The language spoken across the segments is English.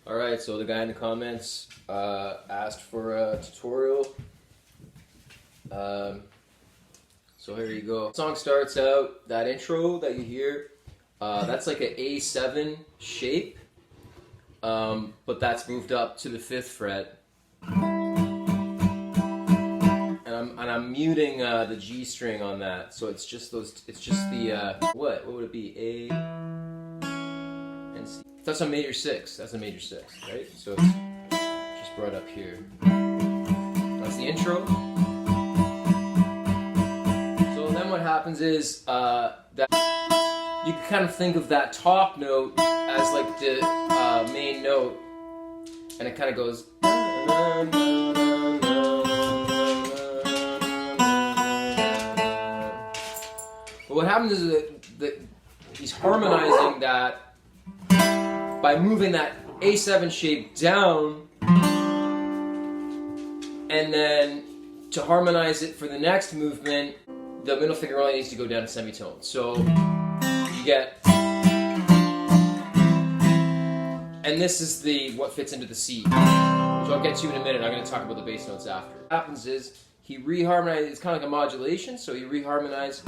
Alright, so the guy in the comments asked for a tutorial. So here you go. The song starts out, that intro that you hear, that's like an A7 shape, but that's moved up to the 5th fret. And I'm muting the G string on that, so it's just those. It's just the what would it be? A and C. That's a major 6. That's a major 6, right? So it's just brought up here. That's the intro. So then what happens is that you can kind of think of that top note as like the main note, and it kind of goes. But what happens is that he's harmonizing that by moving that A7 shape down, and then to harmonize it for the next movement, the middle finger only needs to go down a semitone. So you get, and this is what fits into the C, which I'll get to in a minute. I'm going to talk about the bass notes after. What happens is he reharmonizes. It's kind of like a modulation, so you reharmonize.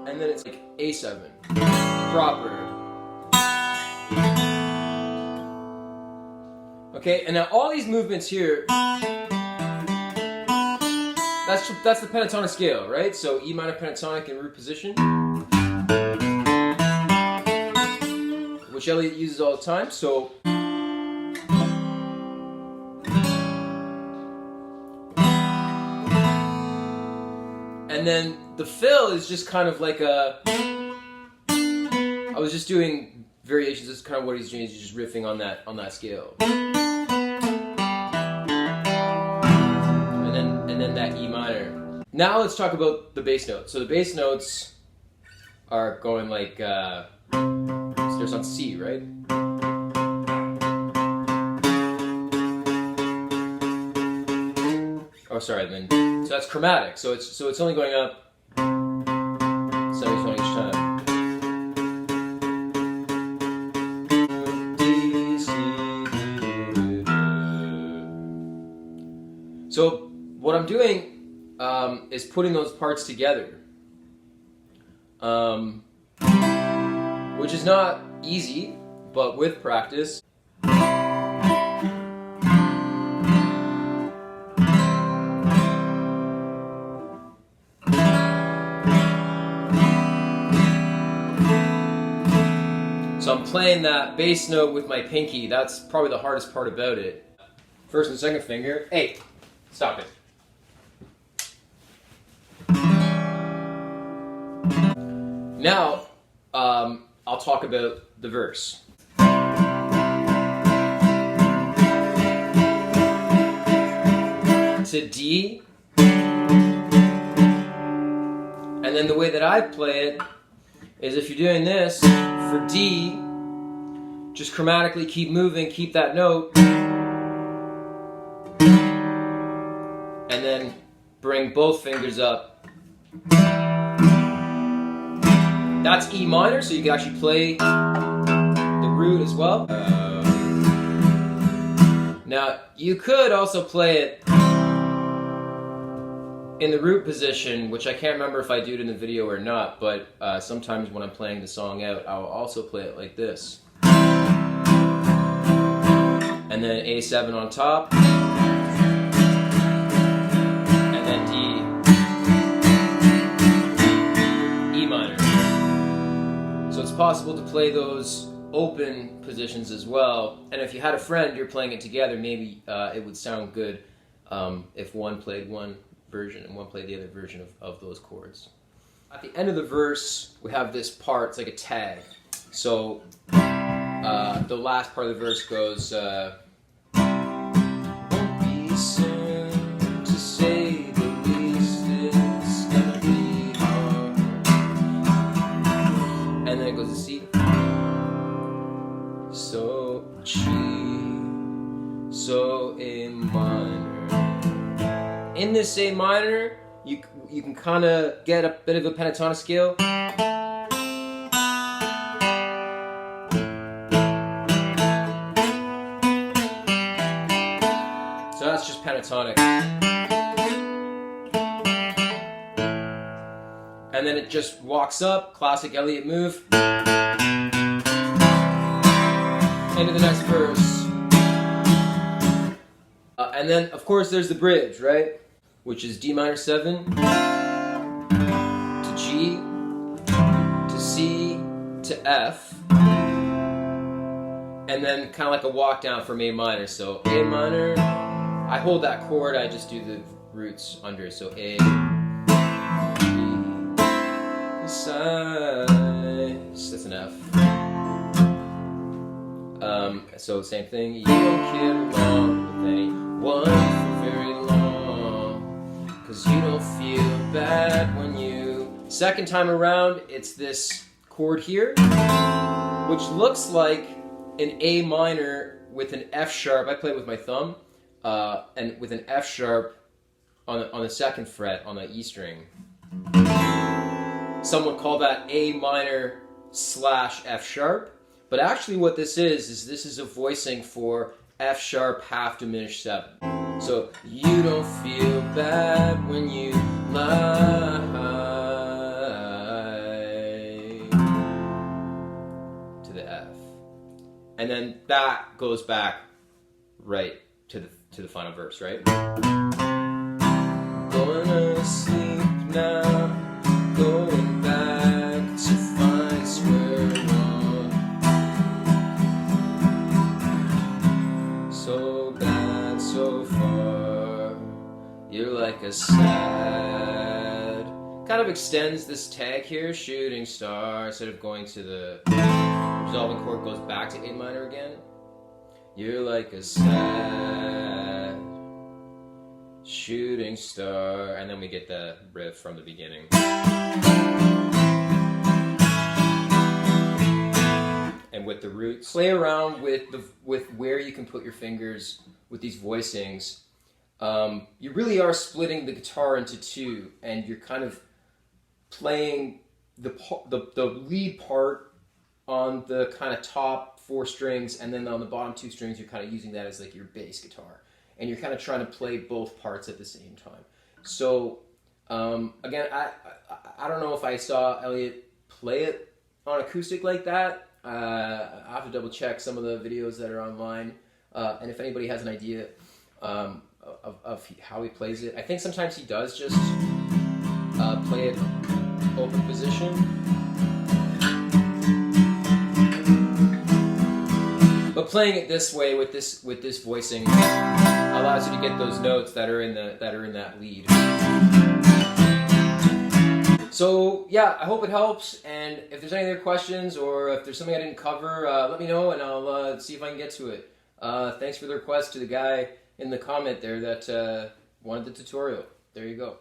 And then it's like A7, proper. Okay, and now all these movements here, that's the pentatonic scale, right? So E minor pentatonic in root position, which Elliott uses all the time. So and then the fill is just kind of like a. I was just doing variations. This is kind of what he's doing. He's just riffing on that scale. And then that E minor. Now let's talk about the bass notes. So the bass notes are going like starts on C, right? Oh, sorry. Then so that's chromatic. So it's only going up semitone each time. So what I'm doing is putting those parts together, which is not easy, but with practice. So I'm playing that bass note with my pinky. That's probably the hardest part about it. First and second finger. Hey, stop it. Now, I'll talk about the verse. To D. And then the way that I play it is if you're doing this for D, just chromatically keep moving, keep that note, and then bring both fingers up. That's E minor, so you can actually play the root as well. Now, you could also play it in the root position, which I can't remember if I do it in the video or not, but sometimes when I'm playing the song out, I'll also play it like this. And then A7 on top, and then D, E minor. So it's possible to play those open positions as well, and if you had a friend, you're playing it together, maybe it would sound good if one played one version and one played the other version of those chords. At the end of the verse, we have this part, it's like a tag. So the last part of the verse goes, won't be soon, to say the least, it's gonna be hard. And then it goes to C. So G, so A minor. In this A minor, you can kind of get a bit of a pentatonic scale. pentatonic. And then it just walks up, classic Elliott move, into the next verse. And then, of course, there's the bridge, right? Which is D minor 7 to G to C to F. And then kind of like a walk down from A minor. So A minor, I hold that chord, I just do the roots under. So A, B, that's an F. So same thing, you don't get along with anyone for very long, 'cause you don't feel bad when you... Second time around, it's this chord here, which looks like an A minor with an F sharp. I play it with my thumb, and with an F sharp on the second fret on the E string. Some would call that A minor / F sharp, but actually what this is this is a voicing for F sharp half diminished 7. So you don't feel bad when you lie to the F. And then that goes back right to the final verse, right? Going to sleep now, going back to find square one. So bad so far, you're like a sad. Kind of extends this tag here, shooting star, instead of going to the resolving chord, goes back to A minor again. You're like a sad shooting star, and then we get the riff from the beginning. And with the roots, play around with where you can put your fingers with these voicings. You really are splitting the guitar into two, and you're kind of playing the lead part on the kind of top 4 strings, and then on the bottom 2 strings you're kind of using that as like your bass guitar, and you're kind of trying to play both parts at the same time. So again, I don't know if I saw Elliott play it on acoustic like that. I have to double check some of the videos that are online, and if anybody has an idea of how he plays it. I think sometimes he does just play it open position. But playing it this way with this voicing allows you to get those notes that are in that lead. So yeah, I hope it helps. And if there's any other questions or if there's something I didn't cover, let me know and I'll see if I can get to it. Thanks for the request to the guy in the comment there that wanted the tutorial. There you go.